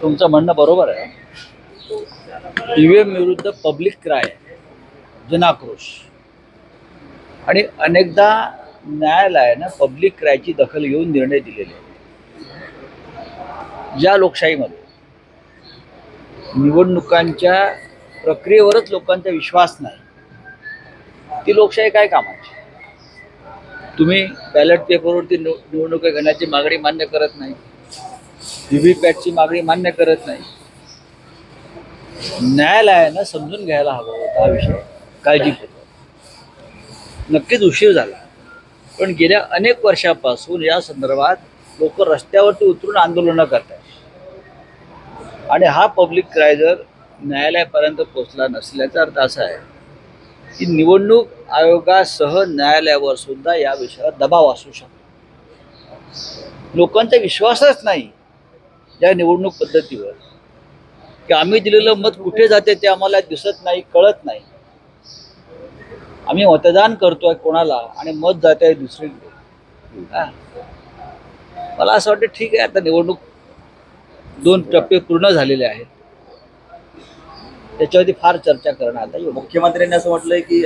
तुमचं म्हणणं बरोबर आहे. ईव्हीएम विरुद्ध पब्लिक क्राय, जनाक्रोश, आणि अनेकदा न्यायालयानं पब्लिक क्रायची दखल घेऊन निर्णय दिलेले आहेत. ज्या लोकशाहीमध्ये निवडणुकांच्या प्रक्रियेवरच लोकांचा विश्वास नाही, ती लोकशाही काय कामाची? तुम्ही बॅलेट पेपरवरती निवडणुका घेण्याची मागणी मान्य करत नाही, व्हीव्हीपॅटची मागणी मान्य करत नाही. न्यायालयानं समजून घ्यायला हवं होता हा विषय काळजीपूर्वक. नक्कीच उशीर झाला, पण गेल्या अनेक वर्षापासून या संदर्भात लोक रस्त्यावरती उतरून आंदोलनं करत आहेत. आणि हा पब्लिक क्राय जर न्यायालयापर्यंत पोहोचला नसल्याचा अर्थ असा आहे की निवडणूक आयोगासह न्यायालयावर सुद्धा या विषयावर दबाव असू शकतो. लोकांचा विश्वासच नाही या निवडणूक पद्धतीवर, की आम्ही दिलेलं मत कुठे जाते ते आम्हाला दिसत नाही, कळत नाही. आम्ही मतदान करतोय कोणाला आणि मत जात आहे दुसरीकडे. मला असं वाटतं ठीक आहे, आता निवडणूक 2 टप्पे पूर्ण झालेले आहेत, त्याच्यावरती फार चर्चा करणं आता योग्य. मुख्यमंत्र्यांनी असं म्हटलंय की